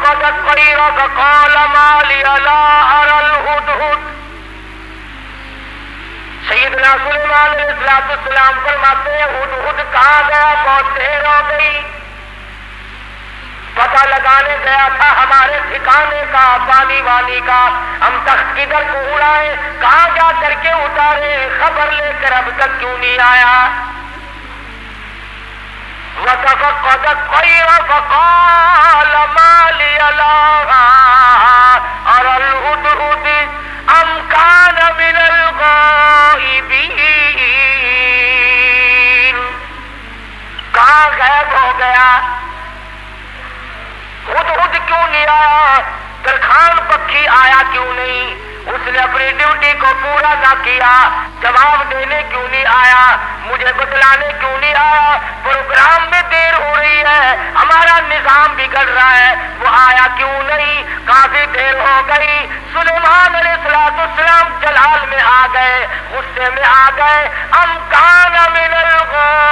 وتفقد الطير فقال ما لي لا أرى الهدهد. سیدنا سلیمان علیہ السلام فرماتے ہیں ہدہد کہاں گیا؟ بہت دیر ہو گئی، پتہ لگانے گیا تھا ہمارے ٹھکانے کا، پانی وانی کا، ہم تخت کدھر کو اڑائے، کہاں جا کر کے اتارے، خبر لے کر اب تک کیوں نہیں آیا؟ وَتَفَقَّدَ الطَّيْرَ فَقَالَ مَا لِيَ لَا أَرَى الْهُدْهُدَ أَمْ كَانَ مِنَ الْغَائِبِينَ. کہاں غائب ہو گیا؟ ہدہد کیوں نہیں آیا؟ درخان پکھی آیا کیوں نہیں؟ اس نے اپنی ڈیوٹی کو پورا نہ کیا، جواب دینے کیوں نہیں آیا؟ مجھے بتلانے کیوں نہیں آیا؟ پروگرام میں دیر ہو رہی ہے، ہمارا نظام بگڑ رہا ہے، وہ آیا کیوں نہیں؟ کافی دیر ہو گئی. سلیمان علیہ السلام جلال میں آ گئے، غصے میں آ گئے. ام کان من الغائبین،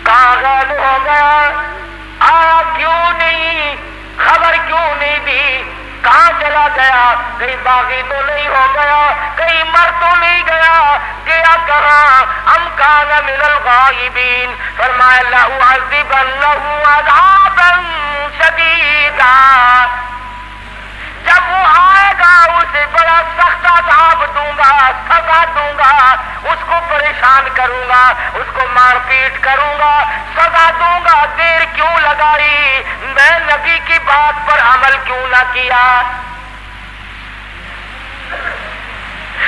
کہاں غائب ہو گیا؟ آیا کیوں نہیں؟ خبر کیوں نہیں دی؟ کہاں چلا گیا؟ کہیں باغی تو نہیں ہو گیا؟ کہیں مر تو نہیں گیا؟ گیا کہاں؟ ام کان من الغائبین. فرمایا لأعذبنہ عذابا شدیدا، جب وہ آئے گا اسے بڑا سخت عذاب دوں گا، سزا دوں گا، اس کو پریشان کروں گا، اس کو مار پیٹ کروں گا، سزا دوں گا. دیر کیوں لگائی؟ میں نبی کی بات پر عمل کیوں نہ کیا؟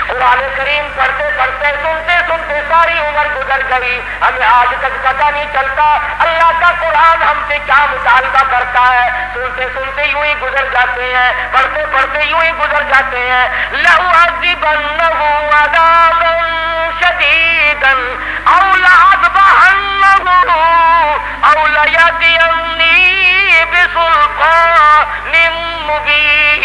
قرآن کریم پڑھتے پڑھتے سنتے سنتے ساری عمر گزر گئی، ہمیں آج تک پتہ نہیں چلتا اللہ کا قرآن ہم سے کیا مطالبہ کرتا ہے. سنتے سنتے یوں ہی گزر جاتے ہیں، پڑھتے پڑھتے یوں ہی گزر جاتے ہیں. لَأُعَذِّبَنَّهُ عَذَابًا شَدِيدًا أَوْ لَأَذْبَحَنَّهُ أَوْ لَيَأْتِيَنِّي بِسُلْطَانٍ مُبِينٍ.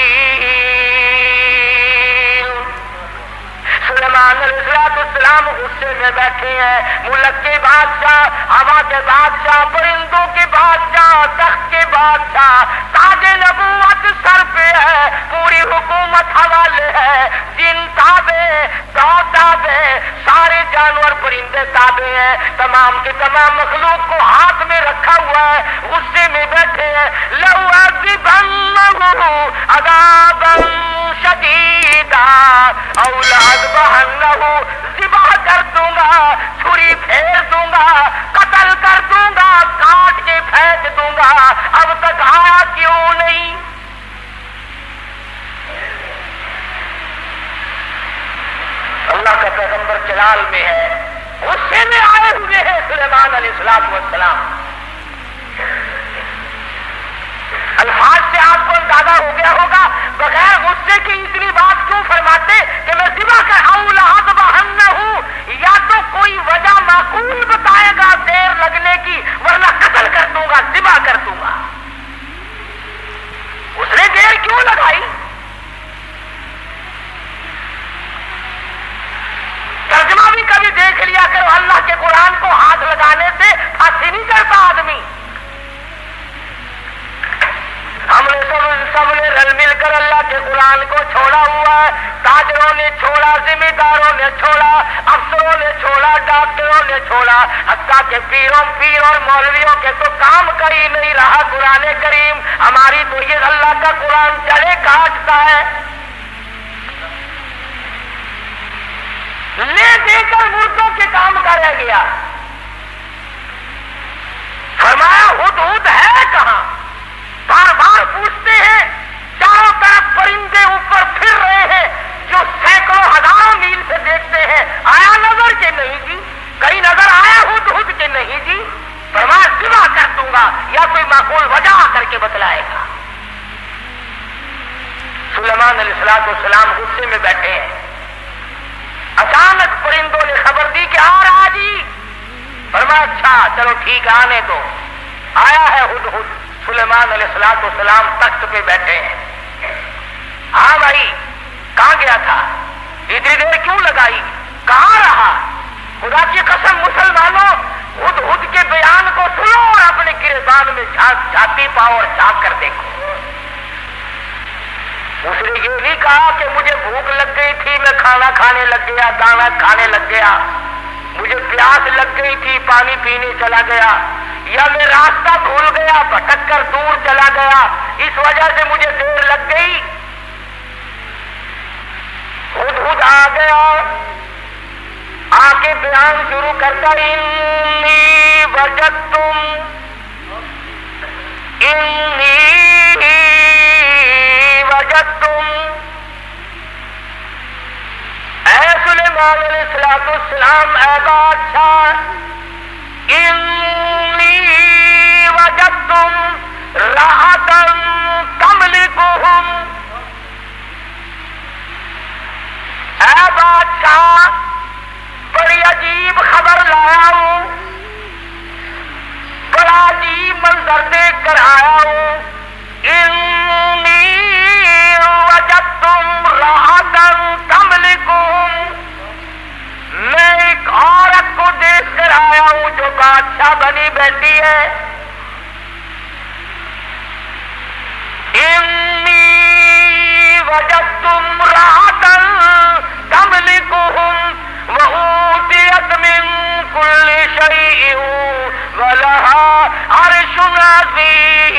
سلیمان علیہ السلام غصے میں بیٹھے ہیں. ملک کے بادشاہ، ہوا کے بادشاہ، پرندوں کے بادشاہ، تخت کے بادشاہ، تاج نبوت سر پہ ہے، پوری حکومت حوالے ہے، جن تابع، دو تابع، سارے جانور پرندے تابع ہیں، تمام کے تمام مخلوق کو ہاتھ میں رکھا ہوا ہے، غصے میں بیٹھے ہیں. لَأُعَذِّبَنَّهُ عَذَابًا شَدِيدًا أَوْ لَأَذْبَحَنَّهُ، ذبح کر دوں گا، چھری پھیر دوں گا، قتل کر دوں گا، کاٹ کے پھینک دوں گا. اب تک آیا کیوں نہیں؟ اللہ کا پیغمبر جلال میں ہے، غصے میں آئے ہوئے ہیں سلیمان علیہ السلام. الفاظ سے آپ کو اندازہ ہو گیا ہوگا بغیر غصے کی اتنی بات کیوں فرماتے کہ میں ذبح کر أَوْ لَأَذْبَحَنَّهُ، یا تو کوئی وجہ معقول بتائے گا دیر لگنے کی، ورنہ قتل کر دوں گا، ذبح کر دوں گا. اس نے دیر کیوں لگائی؟ ترجمہ بھی کبھی دیکھ لیا کرو. اللہ کے قرآن کو ہاتھ لگانے سے پھانسی نہیں کرتا آدمی. ہم نے سب نے رل مل کر اللہ کے قرآن کو چھوڑا ہوا ہے. تاجروں نے چھوڑا، ذمہ داروں نے چھوڑا، افسروں نے چھوڑا، ڈاکٹروں نے چھوڑا، حتیٰ کہ پیر اور مولویوں کے تو کام کا ہی نہیں رہا قرآن کریم. ہماری تو یہ اللہ کا قرآن جڑے کاٹتا ہے. لے دے کر مردوں کے کام کا رہ گیا. فرمایا ہدہد ہے کہاں؟ بار بار پوچھتے ہیں، چاروں طرف پرندے اوپر پھر رہے ہیں جو سینکڑوں ہزاروں میل سے دیکھتے ہیں. آیا نظر کے نہیں جی؟ کہیں نظر آیا ہدہد کے نہیں جی؟ فرمایا ذبح کر دوں گا یا کوئی معقول وجہ آ کر کے بتلائے گا. سلیمان علیہ السلام غصے میں بیٹھے ہیں. اچانک پرندوں نے خبر دی کہ آ رہا جی. فرمایا اچھا چلو ٹھیک ہے آنے دو. آیا ہے ہدہد. سلیمان علیہ السلام تخت پہ بیٹھے ہیں. ہاں بھائی کہاں گیا تھا؟ اتنی دیر کیوں لگائی؟ کہاں رہا؟ خدا کی قسم مسلمانوں ہدہد کے بیان کو سنو. چھاتی پاؤ اور جھانک کر دیکھو۔ اس نے یہ نہیں کہا کہ مجھے بھوک لگ گئی تھی میں کھانا کھانے لگ گیا، دانا کھانے لگ گیا، مجھے پیاس لگ گئی تھی پانی پینے چلا گیا، یا میں راستہ بھول گیا بھٹک کر دور چلا گیا اس وجہ سے مجھے دیر لگ گئی۔ خود آ گیا، آ کے بیان شروع کرتا انی وجدتم اے سلیمان علیہ السلام اے بادشاہ، انی وجدتم راحتا تملکہم، اے بادشاہ بڑی عجیب خبر لایا ہوں، بڑا عجیب منظر دیکھ کر آیا ہوں، انی وجدتم راحتا تملکہم، میں ایک عورت کو دیکھ کر آیا ہوں جو بادشاہ بنی بیٹھی ہے، انی وجدتم راحتا تملکہم وَأُوتِيَتْ مِن كُلِّ شَيْءٍ وَلَهَا عَرْشٌ عَظِيمٌ۔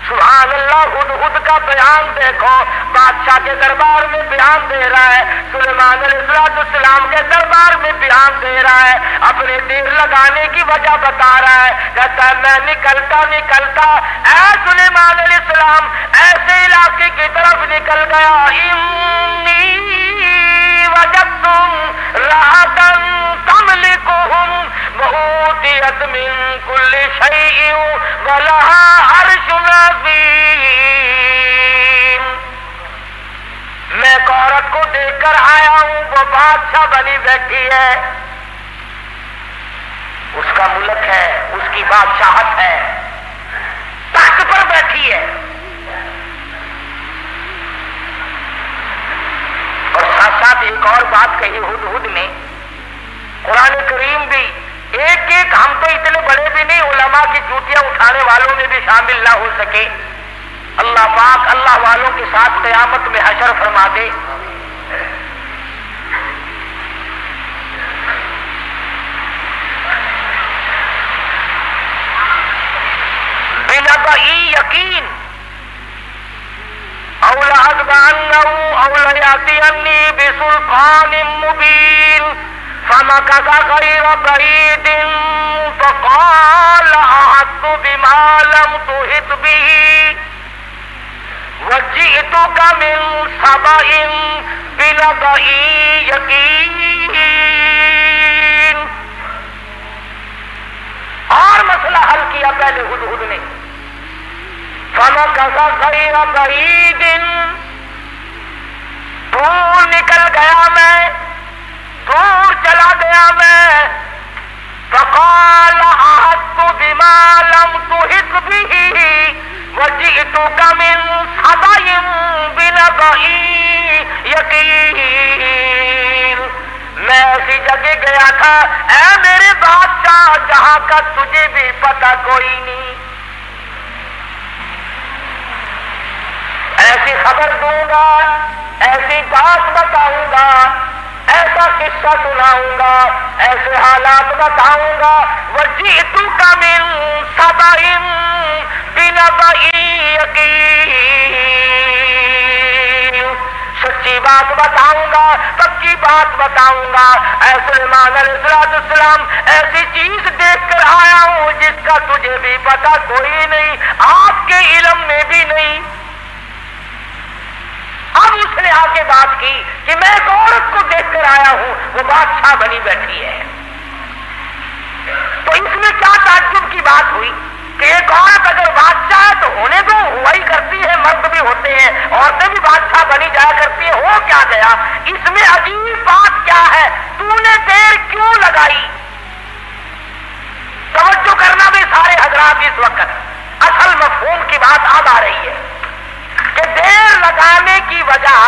سبحان اللہ، ہدہد کا بیان دیکھو، بادشاہ کے دربار میں بیان دے رہا ہے، سلیمان علیہ السلام کے دربار میں بیان دے رہا ہے، اپنے دیر لگانے کی وجہ بتا رہا ہے، کہتا ہے میں نکلتا اے سلیمان علیہ السلام ایسے علاقے کی طرف نکل گیا، انی وجدتم راحتا تملکہم وأوتیت من کل شیء ولہا عرش عظیم۔ میں ایک عورت کو دیکھ کر آیا ہوں، وہ بادشاہ بنی بیٹھی ہے، اس کا ملک ہے، اس کی بادشاہت ہے، تخت پر بیٹھی ہے، اور ساتھ ساتھ ایک اور بات کہی ہدہد نے، قرآن کریم بھی ایک ہم تو اتنے بڑے بھی نہیں، علماء کی چوٹیاں اٹھانے والوں میں بھی شامل نہ ہو سکے، اللہ پاک اللہ والوں کے ساتھ قیامت میں حشر فرما دے۔ بنبئی یقین او لأذبحنہ او لیأتینی بسلطان مبین فمکث غیر بعید فقال احطت بما لم تحط به وجئتک من سبأ بنبأ یقین۔ اور مسئلہ حل کیا پہلے ہدہد نے، فمکث غیر بعید، دور نکل گیا میں، دور چلا گیا میں، فقال احطت بما لم تحط به وجئتک من سبأ بنبأ یقین۔ میں ایسی جگہ گیا تھا اے میرے بادشاہ جہاں کا تجھے بھی پتہ کوئی نہیں، ایسی خبر دوں گا، ایسی بات بتاؤں گا، ایسا قصہ سناؤں گا، ایسے حالات بتاؤں گا، وجئتک من سبأ بنبأ یقین، سچی بات بتاؤں گا، پکی بات بتاؤں گا، اے سلیمان علیہ السلام ایسی چیز دیکھ کر آیا ہوں جس کا تجھے بھی پتہ کوئی نہیں، آپ کے علم میں بھی نہیں۔ اب اس نے آ کے بات کی کہ میں ایک عورت کو دیکھ کر آیا ہوں، وہ بادشاہ بنی بیٹھی ہے، تو اس میں کیا تعجب کی بات ہوئی کہ ایک عورت اگر بادشاہ ہے تو ہونے دو، ہوا ہی کرتی ہے، مرد بھی ہوتے ہیں، عورتیں بھی بادشاہ بنی جایا کرتی ہیں، ہو کیا گیا؟ اس میں عجیب بات کیا ہے؟ تو نے دیر کیوں لگائی؟ توجہ کرنا بھی سارے حضرات اس وقت، اصل مفہوم کی بات اب آ رہی ہے کہ دیر لگانے کی وجہ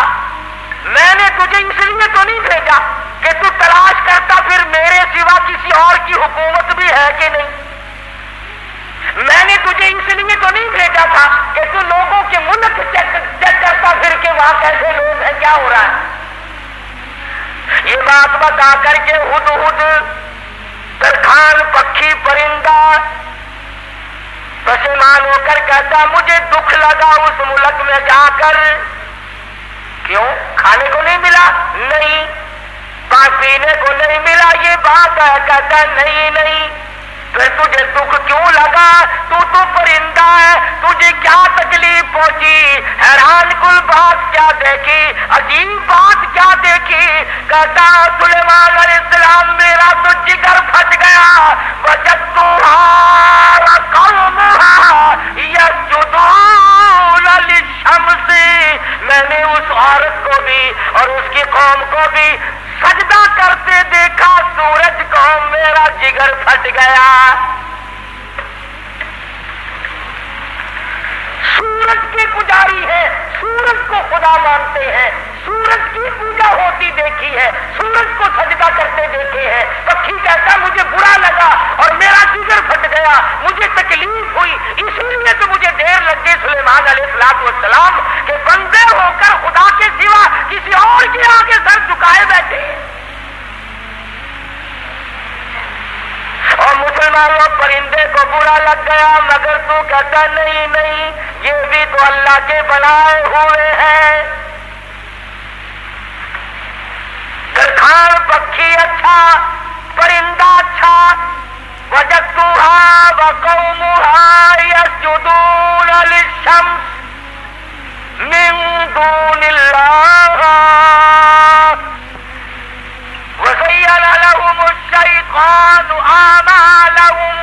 میں نے تجھے اس لیے تو نہیں بھیجا کہ تو تلاش کرتا پھر میرے سوا کسی اور کی حکومت بھی وہاں کیسے لوگ ہیں، کیا ہو رہا ہے؟ یہ بات بتا کر کے ہدہد ترکھان پکھی پرندہ پشیمان ہو کر کہتا مجھے دکھ لگا اس ملک میں جا کر. کیوں؟ کھانے کو نہیں ملا؟ نہیں. پینے کو نہیں ملا؟ یہ بات ہے. کہتا نہیں. پھر تجھے دکھ کیوں لگا؟ تو پرندہ ہے، تجھے کیا تکلیف پہنچی؟ حیران کل بات کیا دیکھی، عجیب بات کیا دیکھی؟ کہتا سلیمان علیہ السلام میرا تو جگر پھٹ گیا. وجدتها وقومها يسجدون للشمس، میں نے اس عورت کو بھی اور اس کی قوم کو بھی سجدہ کرتے دیکھا سورج کو. میرا جگر پھٹ گیا. سورج کے پجاری ہیں، سورج کو خدا مانتے ہیں، سورج کی پوجا ہوتی دیکھی ہے، سورج کو سجدہ کرتے دیکھے ہیں. پکھی کہتا مجھے برا لگا اور میرا جگر پھٹ گیا، مجھے تکلیف ہوئی، اسی لیے تو مجھے دیر لگ گئی سلیمان علیہ السلام کہ بندے ہو کر خدا کے سوا کسی اور کے آگے سر جھکائے بیٹھے. اور مسلمانوں پرندے کو برا لگ گیا، مگر تو کہتا نہیں، یہ بھی تو اللہ کے بنائے ہوئے ہیں. ترکھان پکھی اچھا، پرندہ اچھا. وجدتها وقومها يسجدون للشمس من دون الله وزين لهم الشيطان أعمالهم.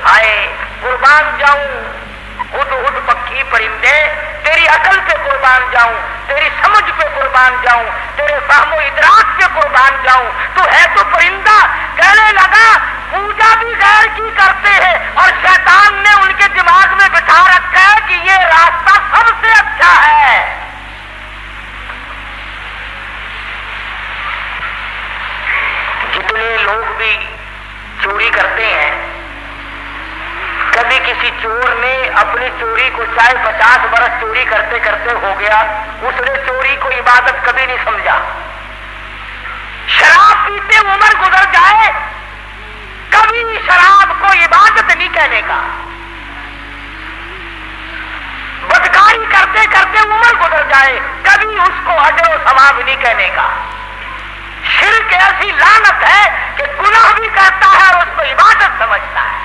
ہائے قربان جاؤں ہدہد پکھی پرندے، تیری عقل پہ قربان جاؤں، تیری سمجھ پہ قربان جاؤں، تیرے فہم و ادراک پہ قربان جاؤں. تو ہے تو پرندہ. کہنے لگا پوجا بھی غیر کی کرتے ہیں اور شیطان نے ان کے دماغ میں بٹھا رکھا ہے کہ یہ راستہ سب سے اچھا ہے. جتنے لوگ بھی چوری کرتے ہیں، کبھی کسی چور نے اپنی چوری کو چاہے 50 برس چوری کرتے کرتے ہو گیا، اس نے چوری کو عبادت کبھی نہیں سمجھا. شراب پیتے عمر گزر جائے، کبھی شراب کو عبادت نہیں کہنے کا. بدکاری کرتے کرتے عمر گزر جائے، کبھی اس کو اجر و ثواب نہیں کہنے کا. شرک ایسی لعنت ہے کہ گناہ بھی کرتا ہے اور اس کو عبادت سمجھتا ہے.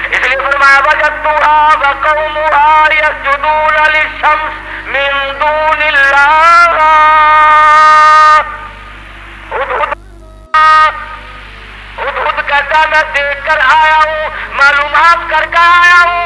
اس لیے فرمایا وجدتها وقومها يسجدون للشمس من دون الله. ہدہد کہتا میں دیکھ کر آیا ہوں، معلومات کر کے آیا ہوں،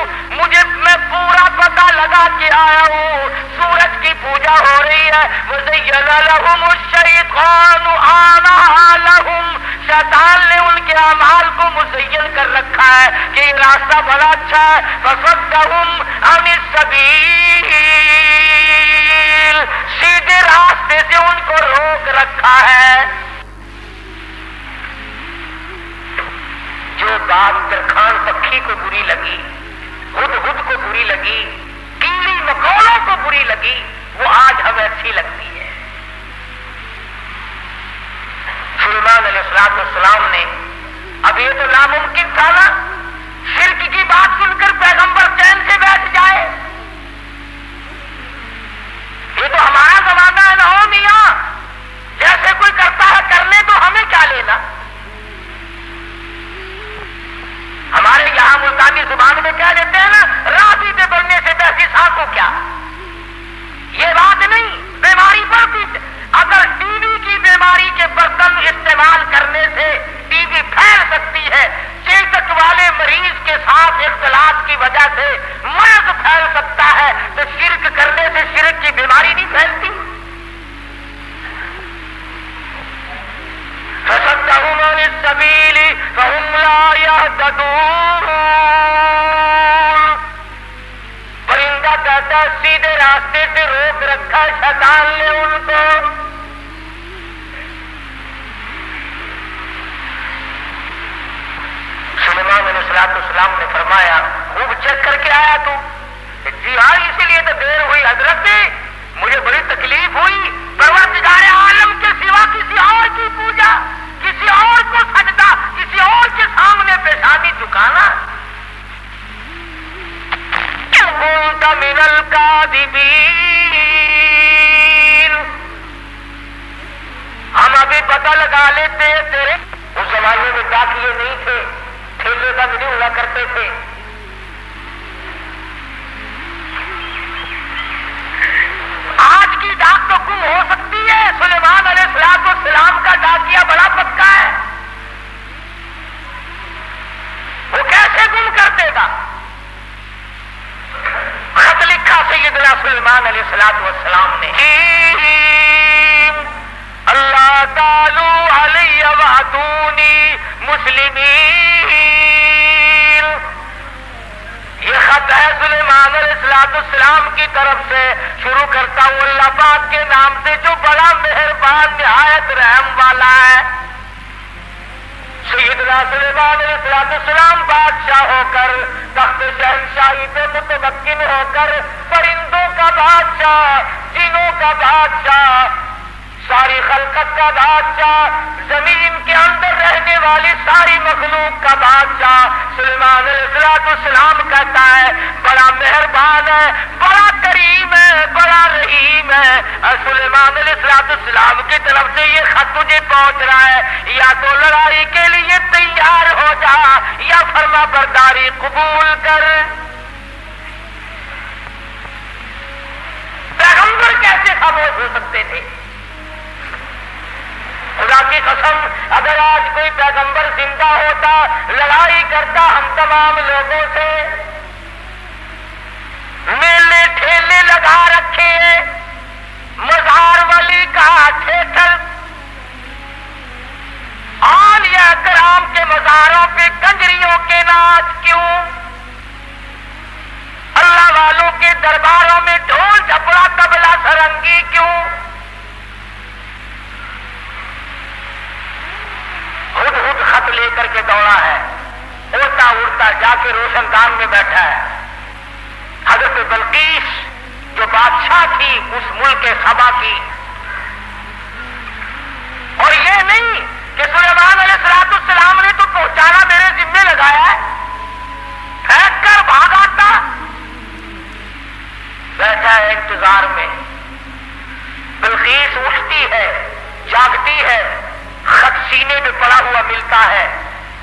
میں پورا پتہ لگا کے آیا ہوں. سورج کی پوجا ہو رہی ہے. وَزَيَّنَ لَهُمُ الشَّيْطَانُ أَعْمَالَهُمْ، شیطان نے ان کے اعمال کو مزین کر رکھا ہے کہ یہ راستہ بڑا اچھا ہے. فَصَدَّهُمْ عَنِ السَّبِيلِ، سیدھے راستے سے ان کو روک رکھا ہے. جو بات ترکھان پکھی کو بری لگی، ہدہد کو بری لگی، کیڑی مکوڑوں کو بری لگی، وہ آج ہمیں اچھی لگتی ہے. سلیمان علیہ السلام نے، اب یہ تو ناممکن تھا نا شرک کی بات سن کر پیغمبر چین سے بیٹھ جائے. یہ تو ہمارا زمانہ ہے نا، ہو میاں جیسے کوئی کرتا ہے کرنے تو ہمیں کیا لینا. ہمارے یہاں ملتانی زبان میں کہہ دیتے ہیں نا، راضی سے بڑھنے سے بیسی سانس کو کیا. یہ بات نہیں. بیماری بڑھتی، اگر ٹی وی کی بیماری کے برتن استعمال کرنے سے ٹی وی پھیل سکتی ہے، چیچک والے مریض کے ساتھ اختلاط کی وجہ سے مرض پھیل سکتا ہے، تو شرک کرنے سے شرک کی بیماری نہیں پھیلتی. فَصَدَّهُمْ عَنِ السَّبِيلِ فَهُمْ لَا يَهْتَدُونَ. پرندہ کہتا سیدھے راستے سے روک رکھا شیطان نے ان کو. سلیمان علیہ السلام نے فرمایا خوب چیک کر کے آیا تو؟ جی ہاں، اسی لیے تو دیر ہوئی حضرت. مجھے بڑی تکلیف ہوئی پروردگار عالم کے سوا کسی اور کی پوجا، کسی اور کو سجدہ، کسی اور کے سامنے پیشانی جھکانا۔ كنت من الكاذبين، ہم ابھی پتہ لگا لیتے ہیں تیرے۔ اس زمانے میں ڈاکیے نہیں تھے، ٹھیلے بند نہیں ہوا کرتے تھے۔ آج کی ڈاک تو گم ہو سکتی ہے، سلیمان علیہ السلام کا ڈاکیا بڑا پکا ہے، وہ کیسے گم کر دے گا؟ خط لکھا سیدنا سلیمان علیہ السلام نے، اللہ تعالی علیہ وعدونی مسلمین۔ یہ خط ہے سلیمان علیہ السلام کی طرف سے، شروع کرتا ہوں اللہ پاک کے نام سے جو بڑا مہربان نہایت رحم والا ہے۔ سیدنا سلیمان علیہ السلام بادشاہ ہو کر، تخت شہنشاہی پہ متمکن ہو کر، پرندوں کا بادشاہ، جنوں کا بادشاہ، ساری خلقت کا بادشاہ، زمین کے اندر رہنے والی ساری مخلوق کا بادشاہ سلیمان علیہ السلام کہتا ہے بڑا مہربان ہے، بڑا کریم ہے، بڑا رحیم ہے۔ سلیمان علیہ السلام کی طرف سے یہ خط تجھے پہنچ رہا ہے، یا تو لڑائی کے لیے تیار ہو جا یا فرما برداری قبول کر۔ پیغمبر کیسے خاموش ہو سکتے تھے؟ خدا کی قسم اگر آج کوئی پیغمبر زندہ ہوتا، لڑائی کرتا ہم تمام لوگوں سے، میلے ٹھیلے لگا رکھے، مزار ولی کا تھیٹر، اولیاء کرام کے مزاروں پہ کنجریوں کے ناچ کیوں؟ اللہ والوں کے درباروں میں ڈھول جھپڑا طبلہ سرنگی کیوں؟ خود خط لے کر کے دوڑا ہے، اڑتا اڑتا جا کے روشن دان میں بیٹھا ہے۔ حضرت بلقیس جو بادشاہ تھی اس ملک سبا کی، اور یہ نہیں کہ سلیمان علیہ السلام نے تو پہنچانا میرے ذمہ لگایا ہے، پھینک کر بھاگ آتا، بیٹھا ہے انتظار میں۔ بلقیس اٹھتی ہے، جاگتی ہے، خط سینے میں پڑا ہوا ملتا ہے،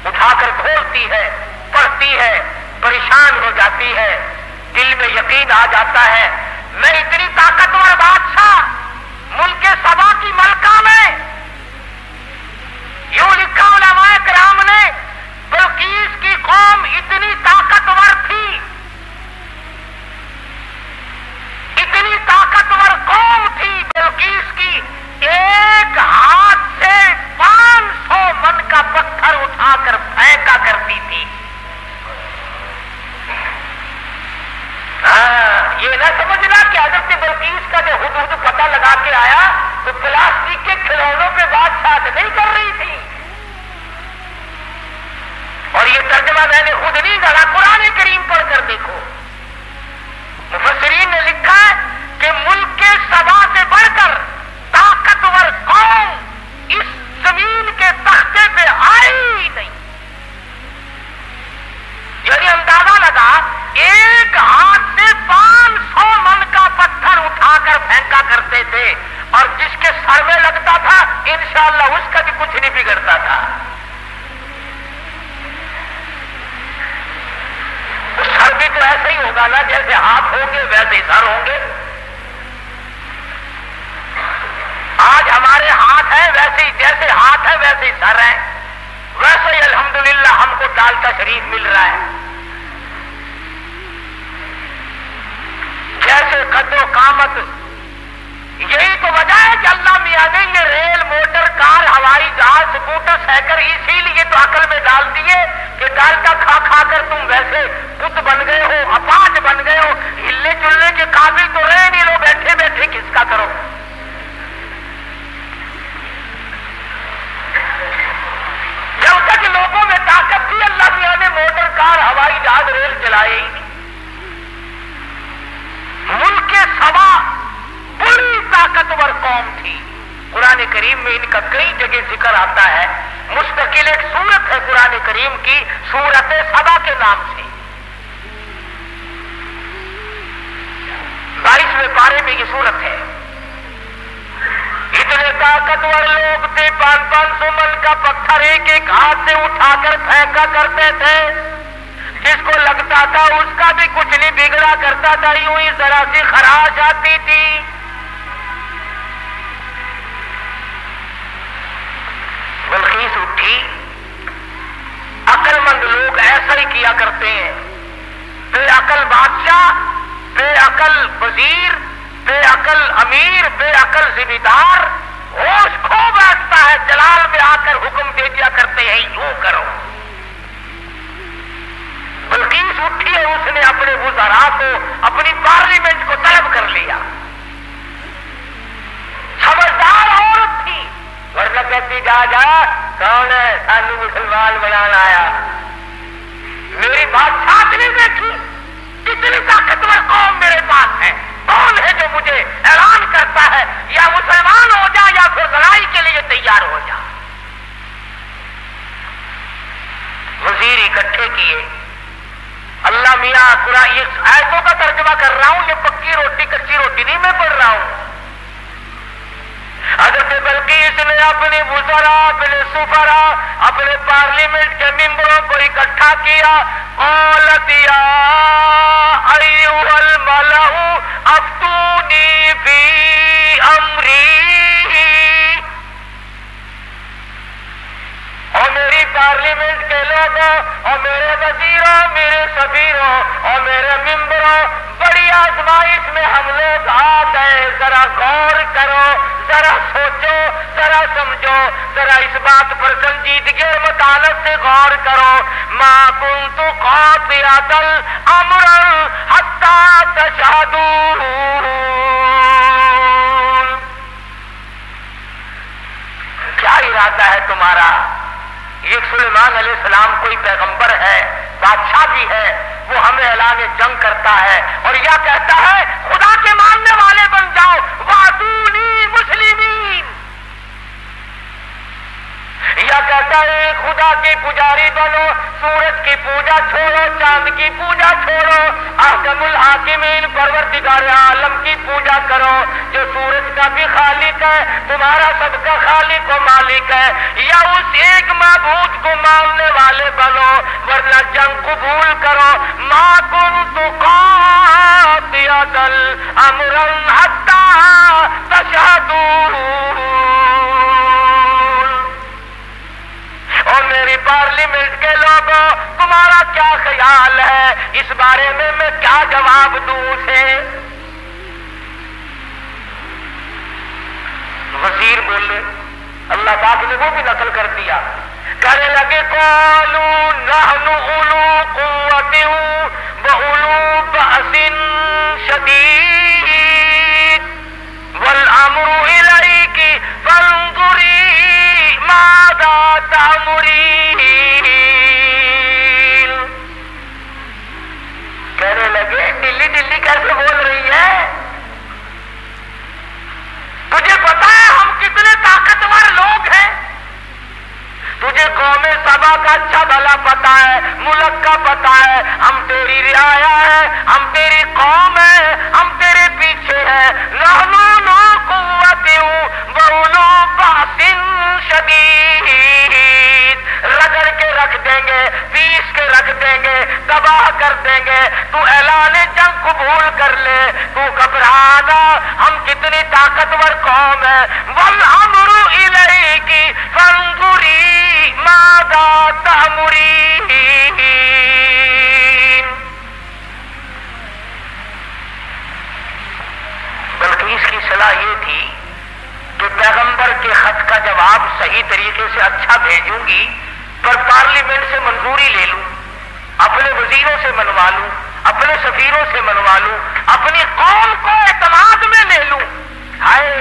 اٹھا کر کھولتی ہے، پڑھتی ہے، پریشان ہو جاتی ہے، دل میں یقین آ جاتا ہے میں اتنی طاقتور بادشاہ ملک سبا کی ملکہ میں، یوں لکھا علماء کرام نے بلقیس کی قوم اتنی طاقتور تھی، اتنی طاقتور قوم تھی بلقیس کی، ایک ہاتھ سے 500 من کا پتھر اٹھا کر پھینکا کرتی تھی۔ یہ نہ سمجھنا کہ حضرت بلقیس کا جو حدود پتہ لگا کے آیا تو پلاسٹک کے کھلونوں پہ بادشاہ نہیں کر رہی تھی، اور یہ ترجمہ میں نے خود نہیں کرا، قرآن کریم پڑھ کر دیکھو، مفسرین نے لکھا ہے کہ ملک کے سبا سے بڑھ کر طاقتور قوم اس زمین کے تختے پہ آئی ہی نہیں، یعنی اندازہ لگا ایک ہاتھ سے 500 من کا پتھر اٹھا کر پھینکا کرتے تھے، اور جس کے سر میں لگتا تھا انشاءاللہ اس کا بھی کچھ نہیں بگڑتا تھا۔ سر بھی تو ایسے ہی ہوگا نا، جیسے ہاتھ ہوں گے ویسے ہی سر ہوں گے۔ آج ہمارے ہاتھ ہیں ویسے ہی، جیسے ہاتھ ہے ویسے ہی سر ہیں، ویسے ہی الحمدللہ ہم کو ڈال کا شریف مل رہا ہے، جیسے قد و قامت۔ یہی تو وجہ ہے کہ اللہ میاں نے یہ ریل، موٹر، کار، ہوائی جہاز، سکوٹر، سائیکل اسی لیے تو عقل میں ڈال دیے کہ ڈالٹا کھا کھا کر تم ویسے بت بن گئے ہو، اپاہج بن گئے ہو، ہلنے چلنے کے قابل تو رہے نہیں، لو بیٹھے بیٹھے کس کا کرو۔ جب تک لوگوں میں طاقت تھی اللہ میاں نے موٹر، کار، ہوائی جہاز، ریل چلائے ہی نہیں۔ ملک سبا طاقتور قوم تھی. قرآن کریم میں ان کا کئی جگہ ذکر آتا ہے. مستقل ایک سورت ہے قرآن کریم کی, سورت سبا کے نام سے. 22ویں پارے میں یہ سورت ہے. اتنے طاقتور لوگ تھے, 500 من کا پتھر ایک ایک ہاتھ سے اٹھا کر پھینکا کرتے تھے. جس کو لگتا تھا اس کا بھی کچھ نہیں بگڑا کرتا تھا, یوں ہی ذرا سی خراش آتی تھی. بلقیس اٹھی. عقل مند لوگ ایسا ہی کیا کرتے ہیں. بے عقل بادشاہ, بے عقل وزیر, بے عقل امیر, بے عقل ذمہ دار ہوش کھو بیٹھتا ہے, جلال میں آ کر حکم دے دیا کرتے ہیں یوں کرو. بلقیس اٹھی ہے, اس نے اپنے وزراء کو, اپنی پارلیمنٹ کو طلب کر لیا. سمجھدار عورت تھی, ورنہ کہتی جا جا کون ہے سانو مسلمان بنانا آیا. میری بادشاہت نہیں دیکھی, کتنی طاقتور قوم میرے پاس ہے. کون ہے جو مجھے اعلان کرتا ہے یا مسلمان ہو جا یا پھر لڑائی کے لیے تیار ہو جا. وزیر اکٹھے کیے. اللہ میاں قرآن یہ آیتوں کا ترجمہ کر رہا ہوں, یہ پکی روٹی کچی روٹی نہیں میں پڑھ رہا ہوں. حضرت بلقیس نے اپنے وزراء, اپنے سفراء, اپنے پارلیمنٹ کے ممبروں کو اکٹھا کیا. قالت یا ایھا الملأ افتونی فی امری, اور میری پارلیمنٹ کے لوگوں, اور میرے وزیروں, میرے سفیروں اور میرے ممبروں, بڑی آزمائش میں ہم لوگ آ گئے. ذرا غور کرو, ذرا سوچو, ذرا سمجھو, ذرا اس بات پر سنجیدگی اور متانت سے غور کرو. ما کنت قاطعۃ امرا حتی تشہدون. کیا ارادہ ہے تمہارا؟ یہ سلیمان علیہ السلام کوئی پیغمبر ہے, بادشاہ بھی ہے, وہ ہمیں اعلان جنگ کرتا ہے اور یا کہتا ہے خدا کے ماننے والے بن جاؤ, وَأْتُونِي مُسْلِمِينَ, یا کہتا ہے خدا کی پجاری بنو, سورج کی پوجا چھوڑو, چاند کی پوجا چھوڑو, احکم الحاکمین پروردگار عالم کی پوجا کرو جو سورج کا بھی خالق ہے, تمہارا سب کا خالق و مالک ہے, یا اس ایک معبود کو ماننے والے بنو ورنہ جنگ قبول کرو. ما کنت قاطعۃ امرا حتی تشہدون. اور میری پارلیمنٹ کے لوگوں, تمہارا کیا خیال ہے اس بارے میں کیا جواب دوں اسے؟ وزیر بولے, اللہ پاک نے وہ بھی نقل کر دیا. کہنے لگے قالوا نحن اولو قوت واولو بأس شدید والامر الیک فانظری ماذا تأمرین. کہنے لگے دلی دلی کیسے بول رہی ہے, تجھے پتا ہے ہم کتنے طاقتور لوگ ہیں, تجھے قوم سبا کا اچھا بھلا پتا ہے, ملک کا پتا ہے, ہم تیری رعایا ہے, ہم تیری قوم ہے, ہم تیرے پیچھے ہیں. نحن اولو قوت واولو بأس شدید, رگڑ کے رکھ دیں گے, پیس کے رکھ دیں گے, تباہ کر دیں گے. تو اعلان جنگ قبول کر لے, تو گھبرانا, ہم کتنی طاقتور قوم ہے. والامر الیک فانظری ماذا تأمرین. بلقیس کی صلاح یہ تھی کہ پیغمبر کے خط کا جواب صحیح طریقے سے اچھا بھیجوں گی, پر پارلیمنٹ سے منظوری لے لوں, اپنے وزیروں سے منوا لوں, اپنے سفیروں سے منوا لوں, اپنی قوم کو اعتماد میں لے لوں. ہائے,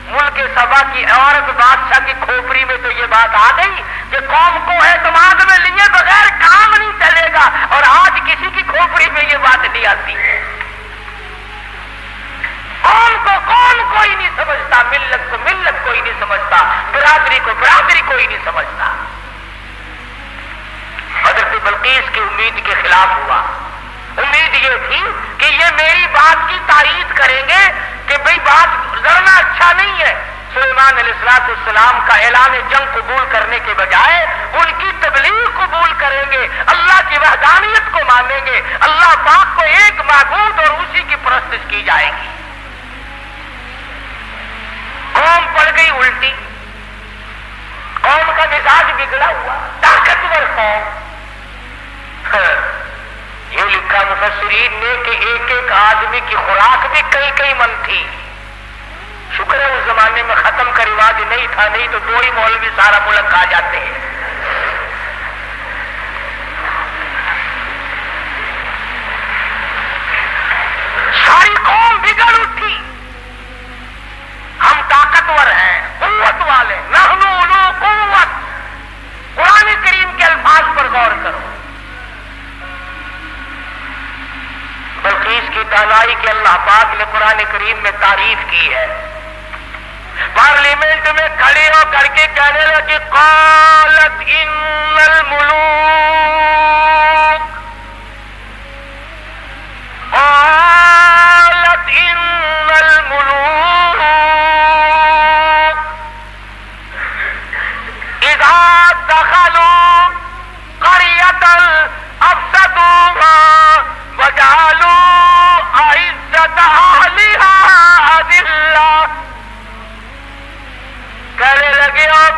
ملک سبا کی عورت بادشاہ کی کھوپڑی میں تو یہ بات آ گئی کہ قوم کو اعتماد میں لیے بغیر کام نہیں چلے گا, اور آج کسی کی کھوپڑی میں یہ بات نہیں آتی. قوم کو کوئی نہیں سمجھ نہیں سمجھتا، برادری کو برادری کوئی نہیں سمجھتا۔ حضرت بلقیس کی امید کے خلاف ہوا۔ امید یہ تھی کہ یہ میری بات کی تائید کریں گے کہ بھئی بات لڑنا اچھا نہیں ہے۔ سلیمان علیہ السلام کا اعلان جنگ قبول کرنے کے بجائے ان کی تبلیغ قبول کریں گے، اللہ کی وحدانیت کو مانیں گے، اللہ پاک کو ایک معبود اور اسی کی پرستش کی جائے گی۔ قوم پڑ گئی الٹی، قوم کا مزاج بگڑا ہوا، طاقتور قوم۔ یہ لکھا مفسرین نے کہ ایک ایک آدمی کی خوراک بھی کئی من تھی۔ شکر ہے اس زمانے میں ختم کا رواج نہیں تھا، نہیں تو 2 ہی مولوی سارا ملک کھا جاتے ہیں۔ ساری قوم بگڑ اٹھی، ہم طاقتور ہیں، قوت والے، نحن اولو قوت۔ قرآن کریم کے الفاظ پر غور کرو۔ بلقیس کی دانائی کے اللہ پاک نے قرآن کریم میں تعریف کی ہے۔ پارلیمنٹ میں کھڑے ہو کر کے کہنے لگی قالت ان الملوک، قالت ان الملوک اذا دخلوا قرية افسدوها وجعلوا اعزة اهلها اذلة۔ کہنے لگے اور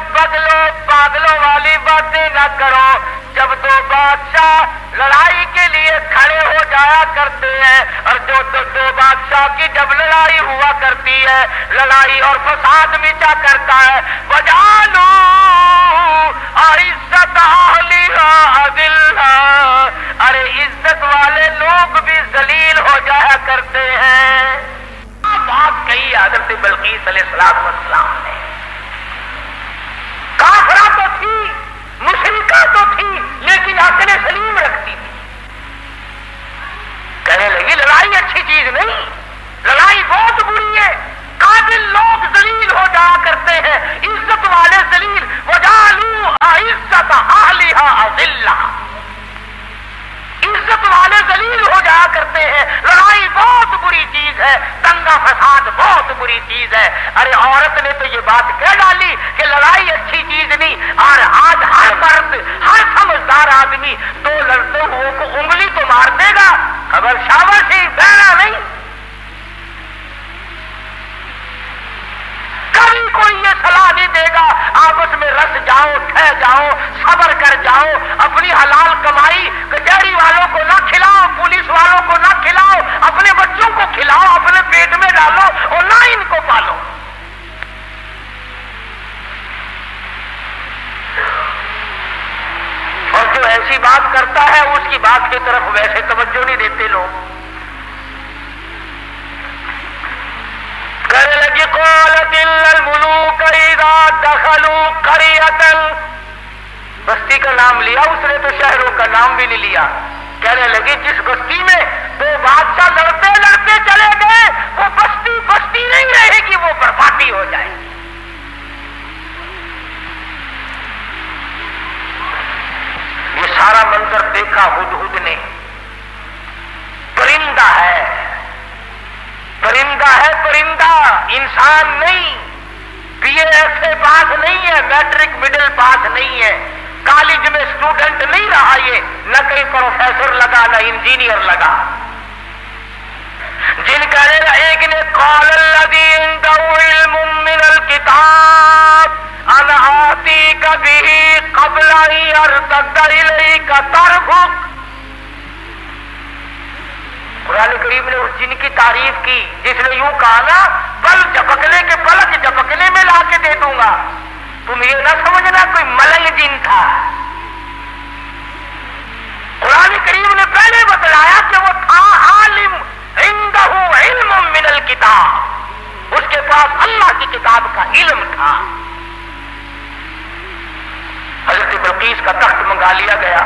پاگلوں والی باتیں نہ کرو۔ جب 2 بادشاہ لڑائی کے لیے کھڑے ہو جایا کرتے ہیں، اور جو 2 بادشاہ کی جب لڑائی ہوا کرتی ہے، لڑائی اور فساد مچا کرتا ہے، وجعلوا اعزة اهلها اذلة، ارے عزت والے لوگ بھی ذلیل ہو جایا کرتے ہیں۔ بات کہی حضرت بلقیس علیہ السلام نے۔ کافرہ تو تھی، مشرکہ تو تھی، لیکن عقل سلیم رکھتی تھی۔ کہنے لگی لڑائی اچھی چیز نہیں، لڑائی بہت بری ہے، قابل لوگ ذلیل ہو جایا کرتے ہیں، عزت والے ذلیل۔ وجعلوا اعزة اهلها اذلة، عزت والے ذلیل ہو جایا کرتے ہیں۔ لڑائی بہت بری چیز ہے، دنگا فساد بہت بری چیز ہے۔ ارے عورت نے تو یہ بات کہہ ڈالی کہ لڑائی اچھی چیز نہیں، اور آج ہر مرد، ہر سمجھدار آدمی 2 لڑتے ہوئے کو انگلی تو مار دے گا، خبر شاباشی بہنا نہیں۔ کبھی کوئی یہ صلاح نہیں دے گا آپس میں رس جاؤ، ٹھہ جاؤ، صبر کر جاؤ، اپنی حلال کمائی کچہری والوں کو نہ کھلاؤ، پولیس والوں کو نہ کھلاؤ، اپنے بچوں کو کھلاؤ، اپنے پیٹ میں ڈالو اور نہ ان کو پالو۔ اور جو ایسی بات کرتا ہے اس کی بات کی طرف ویسے توجہ نہیں دیتے لوگ۔ کہنے لگی قالت ان الملوک اذا دخلوا قرية، بستی کا نام لیا اس نے تو شہروں کا نام بھی نہیں لیا۔ کہنے لگی جس بستی میں 2 بادشاہ لڑتے لڑتے چلے گئے، وہ بستی بستی نہیں رہے گی، وہ بربادی ہو جائے گی۔ یہ سارا منظر دیکھا ہدہد نے۔ پرندہ ہے، پرندہ ہے، پرندہ، انسان نہیں۔ بی اے ایس سے پاس نہیں ہے، میٹرک مڈل پاس نہیں ہے، کالج میں اسٹوڈنٹ نہیں رہا، یہ نہ کہیں پروفیسر لگا نہ انجینئر لگا۔ جن کہنے ایک نے قال الذی عنده علم من الکتاب انا آتیک به قبل ان یرتد الیک طرفک۔ قرآن کریم نے اس جن کی تعریف کی جس نے یوں کہا نا پلک جھپکنے میں لا کے دے دوں گا۔ تم یہ نہ سمجھنا کوئی ملنگ جن تھا، قرآن کریم نے پہلے بتلایا کہ وہ تھا عالم، عنده علم من الکتاب، اس کے پاس اللہ کی کتاب کا علم تھا۔ حضرت بلقیس کا تخت منگا لیا گیا،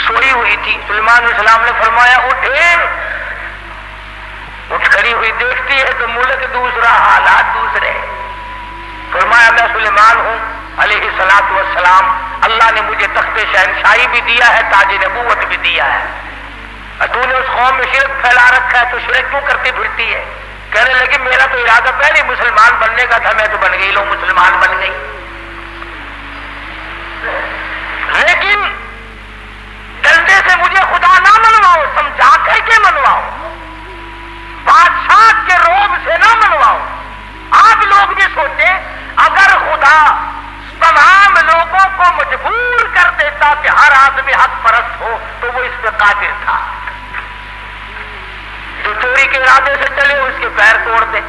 سوئی ہوئی تھی۔ سلیمان علیہ السلام نے فرمایا اٹھے، اٹھ کھڑی ہوئی دیکھتی ہے تو ملک دوسرا، حالات دوسرے۔ فرمایا میں سلیمان ہوں علیہ الصلوۃ والسلام، اللہ نے مجھے تخت شہنشاہی بھی دیا ہے، تاج نبوت بھی دیا ہے، تو نے اس قوم میں شرک پھیلا رکھا ہے، تو شرک کیوں کرتی پھرتی ہے؟ کہنے لگی میرا تو ارادہ پہلے مسلمان بننے کا تھا، میں تو بن گئی، لو مسلمان بن گئی، لیکن ڈنڈے سے مجھے خدا نہ منواؤ، سمجھا کر کے منواؤ، بادشاہ کے روب سے نہ منواؤ۔ آپ لوگ بھی سوچیں اگر خدا تمام لوگوں کو مجبور کر دیتا کہ ہر آدمی حق پرست ہو تو وہ اس پہ قادر تھا۔ جو چوری کے ارادے سے چلے اس کے پیر توڑ دے،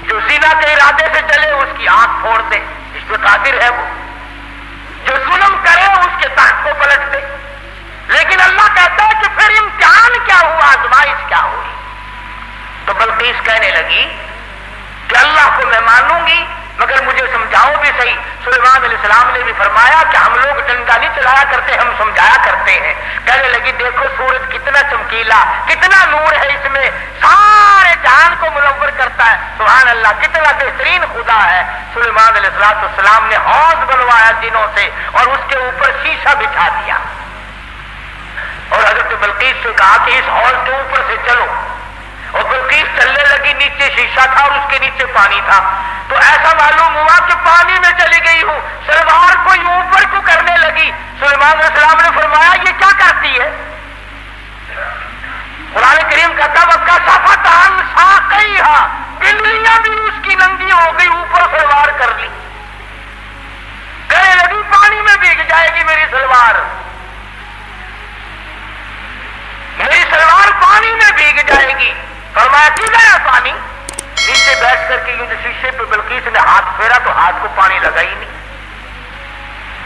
جو زنا کے ارادے سے چلے اس کی آنکھ پھوڑ دے، اس پہ قادر ہے وہ۔ جو ظلم کرے اس کے تخت کو پلٹ دے، لیکن اللہ کہتا ہے کہ پھر امتحان کیا ہوا، آزمائش کیا ہوئی؟ تو بلقیس کہنے لگی کہ اللہ کو میں مانوں گی مگر مجھے سمجھاؤ بھی صحیح۔ سلیمان علیہ السلام نے بھی فرمایا کہ ہم لوگ ڈنڈا نہیں چلایا کرتے، ہم سمجھایا کرتے ہیں۔ کہنے لگی دیکھو سورج کتنا چمکیلا، کتنا نور ہے اس میں، سارے جہان کو منور کرتا ہے، سبحان اللہ، کتنا بہترین خدا ہے۔ سلیمان علیہ السلام نے حوض بنوایا جنوں سے اور اس کے اوپر شیشہ بٹھا دیا اور حضرت بلقیس سے کہا کہ اس حوض کے اوپر سے چلو، اور بلقیس چلنے لگی، نیچے شیشہ تھا اور اس کے نیچے پانی تھا، تو ایسا معلوم ہوا کہ پانی میں چلی گئی ہوں، سلوار کو یوں اوپر کو کرنے لگی۔ سلیمان علیہ السلام نے فرمایا یہ کیا کرتی ہے؟ قرآن کریم کہتا وَكَشَفَتْ عَنْ سَاقَيْهَا، بلیاں بھی اس کی ننگی ہو گئی، اوپر سلوار کر لی، کہنے لگی پانی میں بھیگ جائے گی میری سلوار، میری سلوار پانی میں بھیگ جائے گی۔ فرمایا کی گیا پانی؟ نیچے بیٹھ کر کے یہ جو شیشے پہ بلقیس نے ہاتھ پھیرا تو ہاتھ کو پانی لگا ہی نہیں،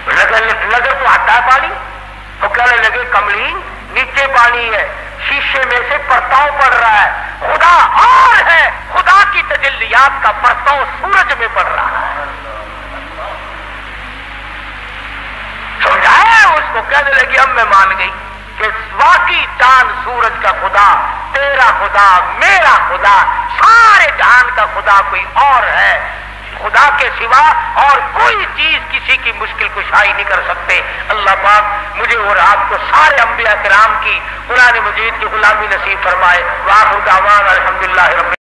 نظر تو آتا ہے پانی، تو کہنے لگے کملی نیچے پانی ہے، شیشے میں سے پرتاؤ پڑ رہا ہے، خدا اور ہے، خدا کی تجلیات کا پرتاؤ سورج میں پڑ رہا ہے۔ سمجھایا اس کو، کہنے لگی اب میں مان گئی کہ واقعی چاند سورج کا خدا، تیرا خدا، میرا خدا، سارے جہان کا خدا کوئی اور ہے، خدا کے سوا اور کوئی چیز کسی کی مشکل کشائی نہیں کر سکتے۔ اللہ پاک مجھے اور آپ کو سارے انبیاء کرام کی قرآن مجید کی غلامی نصیب فرمائے۔ وآخر دعوانا الحمدللہ رب